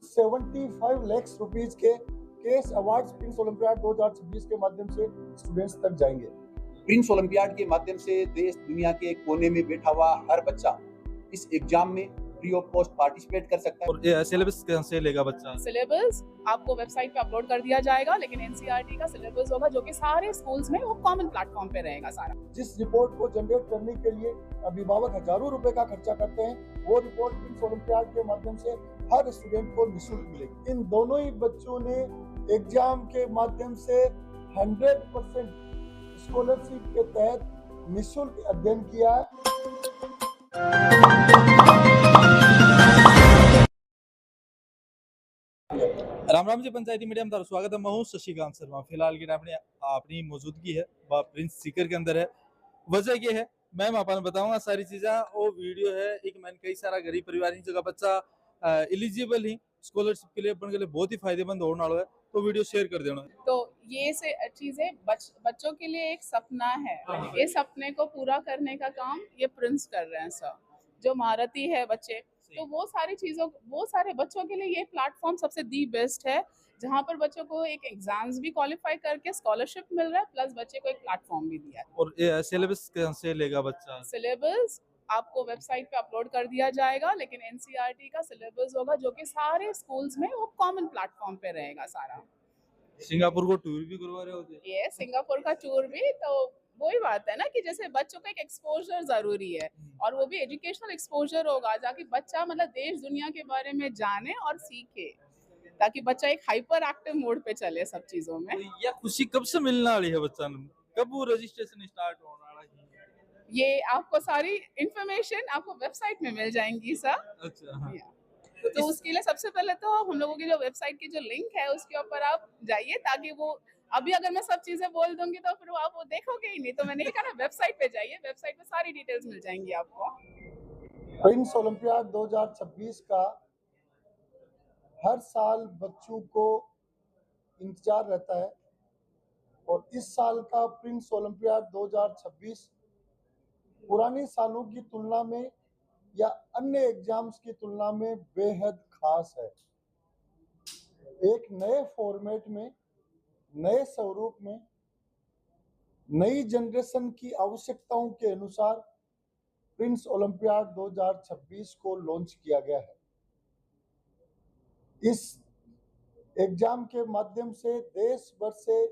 75 lakh rupees के case awards Prince olympiad 2026 के माध्यम से स्टूडेंट्स तक जाएंगे। प्रिंस ओलंपियाड के माध्यम से देश दुनिया के कोने में बैठा हुआ हर बच्चा इस एग्जाम में फ्री ऑफ कॉस्ट पार्टिसिपेट कर सकता है। और ये सिलेबस कैसे लेगा बच्चा? सिलेबस आपको वेबसाइट पे अपलोड कर दिया जाएगा, लेकिन एनसीईआरटी का सिलेबस होगा जो कि सारे स्कूल्स में वो कॉमन प्लेटफॉर्म पे रहेगा सारा। जिस रिपोर्ट को जनरेट करने के लिए अभिभावक हजारों रुपए का खर्चा करते हैं, वो रिपोर्ट प्रिंस ओलंपियाड के माध्यम से हर स्टूडेंट को निःशुल्क मिलेगी। इन दोनों ही बच्चों ने एग्जाम के माध्यम से 100% स्कॉलरशिप के तहत निःशुल्क अध्ययन किया है। राम राम जी, पंचायती मीडिया में तारा स्वागत है। मैं हूं शशिकांत शर्मा। फिलहाल की अपनी मौजूदगी है प्रिंस सीकर के अंदर है। वजह ये है मैं आपको बताऊंगा सारी चीजें। और वीडियो है एक मैंने कई सारा गरीब परिवार जगह बच्चा एलिजिबल ही स्कॉलरशिप के लिए अपन के लिए बहुत ही फायदेमंद होने वाला है, तो वीडियो शेयर कर देना। तो ये से चीजें बच्चों के लिए एक सपना है, ये सपने को पूरा करने का काम ये प्रिंस कर रहे हैं सर। जो महारथी है बच्चे, तो वो सारे बच्चों के लिए ये प्लेटफॉर्म सबसे दी बेस्ट है, जहाँ पर बच्चों को एक एग्जाम्स भी क्वालिफाई करके स्कॉलरशिप मिल रहा है, प्लस बच्चे को एक प्लेटफॉर्म भी दिया है। और ये सिलेबस कैसे लेगा बच्चा? सिलेबस आपको वेबसाइट पे अपलोड कर दिया जाएगा, लेकिन एनसीईआरटी का सिलेबस होगा जो कि सारे स्कूल्स में वो कॉमन प्लेटफॉर्म पे रहेगा सारा। सिंगापुर को टूर भी करवा रहे होते? ये सिंगापुर का टूर भी, तो वही बात है ना कि जैसे बच्चों का एक एक्सपोजर जरूरी है, और वो भी एजुकेशनल एक्सपोजर होगा, ताकि बच्चा मतलब देश दुनिया के बारे में जाने और सीखे, ताकि बच्चा एक हाइपर एक्टिव मोड पे चले सब चीजों में। या खुशी कब से मिलने वाली है बच्चा? कब वो रजिस्ट्रेशन स्टार्ट होने वाला है? ये आपको सारी इंफॉर्मेशन आपको वेबसाइट में मिल जाएंगी सर। अच्छा, हाँ। तो उसके लिए सबसे पहले तो हम लोगों की जो वेबसाइट की जो लिंक है उसके ऊपर आप जाइए, ताकि वो अभी अगर मैं सब चीजें बोल दूंगी तो फिर आप वो देखोगे ही नहीं, तो मैंने कहा ना वेबसाइट पे जाइए, वेबसाइट पे सारी डिटेल्स मिल जाएंगी आपको। प्रिंस ओलंपियाड 2026 का हर साल बच्चों को इंतजार रहता है, और इस साल का प्रिंस ओलंपियाड 2026 पुराने सालों की तुलना में या अन्य एग्जाम्स की तुलना में बेहद खास है। एक नए फॉर्मेट में, नए स्वरूप में, नई जनरेशन की आवश्यकताओं के अनुसार प्रिंस ओलंपियाड 2026 को लॉन्च किया गया है। इस एग्जाम के माध्यम से देश भर से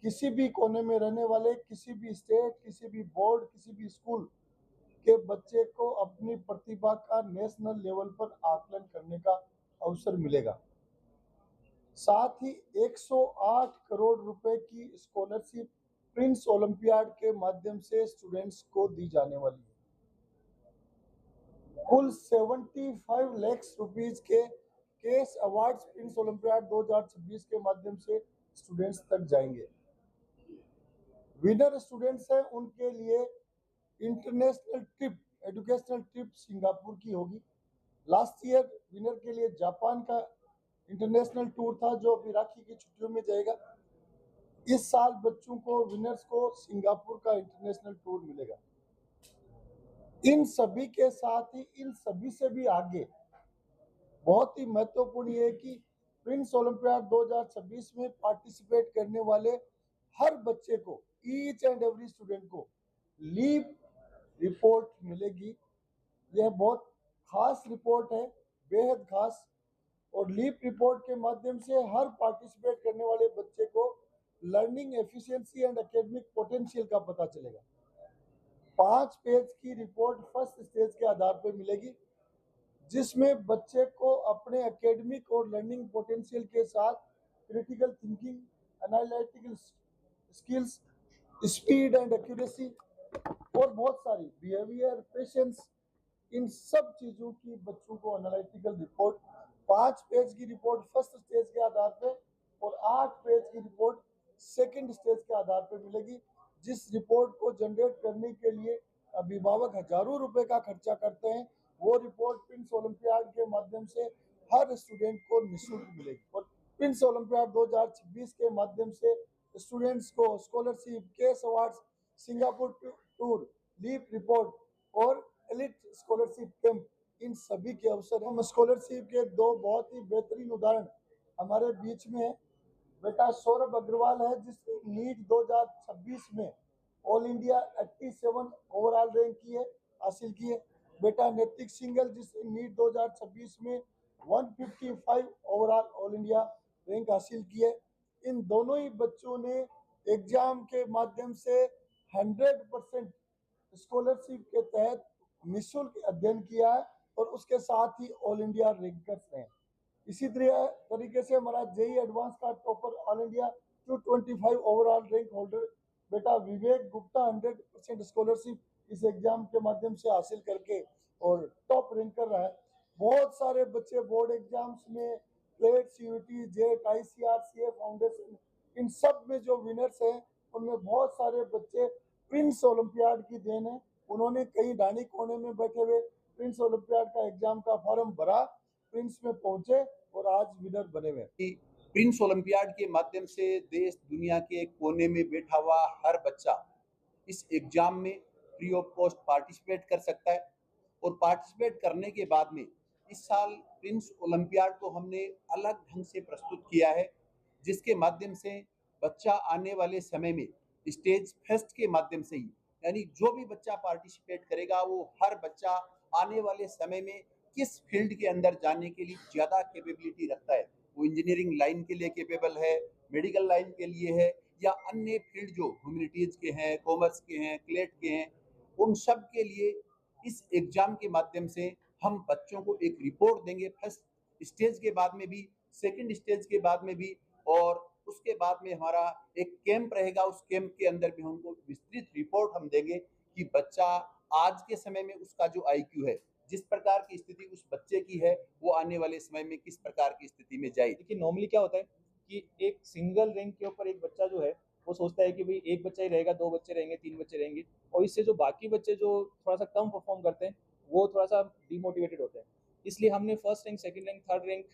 किसी भी कोने में रहने वाले, किसी भी स्टेट, किसी भी बोर्ड, किसी भी स्कूल के बच्चे को अपनी प्रतिभा का नेशनल लेवल पर आकलन करने का अवसर मिलेगा। साथ ही 108 करोड़ रुपए की स्कॉलरशिप प्रिंस ओलंपियाड के माध्यम से स्टूडेंट्स को दी जाने वाली है। कुल 75 लाख रुपीज के केस अवार्ड्स प्रिंस ओलंपियाड 2026 के माध्यम से स्टूडेंट्स तक जाएंगे। विनर स्टूडेंट्स हैं, उनके लिए international trip, educational trip Singapore की होगी। लास्ट ईयर विनर के लिए जापान का इंटरनेशनल टूर था, जो अभी राखी की छुट्टियों में जाएगा। इस साल बच्चों को, विनर्स को सिंगापुर का इंटरनेशनल टूर मिलेगा। इन सभी के साथ ही, इन सभी से भी आगे बहुत ही महत्वपूर्ण ये है कि प्रिंस ओलंपियाड 2026 में पार्टिसिपेट करने वाले हर बच्चे को, ईच एंड एवरी स्टूडेंट को लीप रिपोर्ट मिलेगी। यह बहुत खास रिपोर्ट है, बेहद खास। और लीप रिपोर्ट के माध्यम से हर पार्टिसिपेट करने वाले बच्चे को learning efficiency and academic potential का पता चलेगा। 5 पेज की रिपोर्ट फर्स्ट स्टेज के आधार पर मिलेगी, जिसमें बच्चे को अपने एकेडमिक और लर्निंग पोटेंशियल के साथ critical thinking, analytical skills, speed and accuracy और बहुत सारी बिहेवियर, पेशेंस, इन सब चीजों की बच्चों को एनालिटिकल रिपोर्ट, 5 पेज की रिपोर्ट फर्स्ट स्टेज के आधार पे और 8 पेज की रिपोर्ट सेकंड स्टेज के आधार पे मिलेगी। जिस रिपोर्ट को जनरेट करने के लिए अभिभावक हजारों रुपए का खर्चा करते हैं, वो रिपोर्ट प्रिंस ओलंपियाड के माध्यम से हर स्टूडेंट को निःशुल्क मिलेगी। और प्रिंस ओलंपियाड 2026 के माध्यम से स्टूडेंट्स को scholarship, cash awards, Singapore tour, leap report और एलिट स्कॉलरशिप कैंप, इन सभी के अवसर हम स्कॉलरशिप के दो बहुत ही बेहतरीन उदाहरण हमारे बीच में है। बेटा सौरभ अग्रवाल है जिसने नीट 2026 में ऑल इंडिया 87 ओवरऑल रैंक की है हासिल की है। बेटा नैतिक सिंगल जिसने नीट 2026 में 155 ओवरऑल ऑल इंडिया रैंक हासिल की है। इन दोनों ही बच्चों ने एग्जाम के माध्यम से 100% स्कॉलरशिप के तहत निःशुल्क अध्ययन किया है और उसके साथ ही ऑल इंडिया रैंकर्स हैं। इसी तरीके से हमारा जेई एडवांस का topper all India 225 overall rank holder बेटा विवेक गुप्ता 100% स्कॉलरशिप इस एग्जाम के माध्यम से हासिल करके और टॉप रैंक कर रहा है। बहुत सारे बच्चे बोर्ड एग्जाम्स में प्लेट, CUET, JET, ICR, CA foundation इन सब में जो विनर्स हैं उनमें बहुत सारे बच्चे प्रिंस ओलंपियाड की देन है। उन्होंने कहीं डानी कोने में बैठे हुए प्रिंस ओलंपियाड का एग्जाम का फॉर्म भरा, प्रिंस में पहुंचे और आज विनर बने हुए। प्रिंस ओलंपियाड के माध्यम से देश दुनिया के कोने में बैठा हुआ हर बच्चा इस एग्जाम में फ्री ऑफ कॉस्ट पार्टिसिपेट कर सकता है। और पार्टिसिपेट करने के बाद में इस साल प्रिंस ओलंपियाड को हमने अलग ढंग से प्रस्तुत किया है, जिसके माध्यम से बच्चा आने वाले समय में स्टेज फेस्ट के माध्यम से ही, यानी जो भी बच्चा पार्टिसिपेट करेगा वो हर बच्चा आने वाले समय में किस फील्ड के अंदर जाने के लिए ज़्यादा कैपेबिलिटी रखता है, वो इंजीनियरिंग लाइन के लिए कैपेबल है, मेडिकल लाइन के लिए है या अन्य फील्ड जो ह्यूमैनिटीज के हैं, कॉमर्स के हैं, क्लेट के हैं, उन सब के लिए इस एग्जाम के माध्यम से हम बच्चों को एक रिपोर्ट देंगे फर्स्ट स्टेज के बाद में भी, सेकंड स्टेज के बाद में भी, और उसके बाद में हमारा एक कैंप रहेगा। उस कैंप के अंदर भी हमको विस्तृत रिपोर्ट हम देंगे कि बच्चा आज के समय में उसका जो आईक्यू है, जिस प्रकार की स्थिति उस बच्चे की है, वो आने वाले समय में किस प्रकार की स्थिति में जाए। देखिए नॉर्मली क्या होता है कि एक सिंगल रैंक के ऊपर एक बच्चा जो है वो सोचता है कि भाई एक बच्चा ही रहेगा, दो बच्चे रहेंगे, तीन बच्चे रहेंगे, और इससे जो बाकी बच्चे जो थोड़ा सा कम परफॉर्म करते हैं वो थोड़ा सा डिमोटिवेटेड होते हैं। इसलिए हमने first rank, second rank, third rank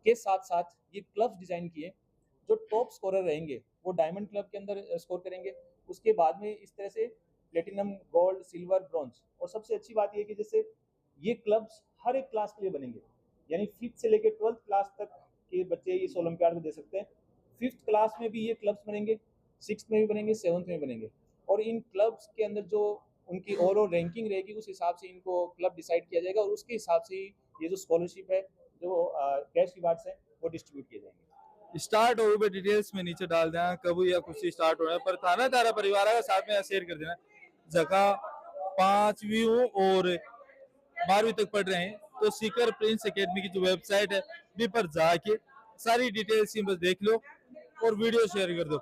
के साथ साथ ये क्लब्स डिजाइन किए। जो टॉप स्कोरर रहेंगे वो डायमंड क्लब के अंदर स्कोर करेंगे, उसके बाद में इस तरह से प्लेटिनम, गोल्ड, सिल्वर, ब्रॉन्ज। और सबसे अच्छी बात यह कि जैसे ये क्लब्स हर एक क्लास के लिए बनेंगे, यानी 5th से लेकर 12th क्लास तक के बच्चे इस ओलंपियाड में दे सकते हैं। 5th क्लास में भी ये क्लब्स बनेंगे, 6th में भी बनेंगे, 7th में बनेंगे, और इन क्लब्स के अंदर जो उनकी ओवरऑल रैंकिंग रहेगी उस हिसाब से इनको क्लब डिसाइड किया जाएगा और उसके हिसाब से ही ये जो स्कॉलरशिप है, जो कैश रिवार्ड्स हैं, वो डिस्ट्रीब्यूट किए जाएंगे। स्टार्ट हो गए डिटेल्स में नीचे डाल देना कब या कुछ स्टार्ट हो रहा है, पर थाना तारा परिवार का साथ में शेयर कर देना। जगह 5वीं और 12वीं तक पढ़ रहे हैं तो सीकर प्रिंस एकेडमी की जो वेबसाइट है भी पर जाके सारी डिटेल्स बस देख लो और वीडियो शेयर कर दो।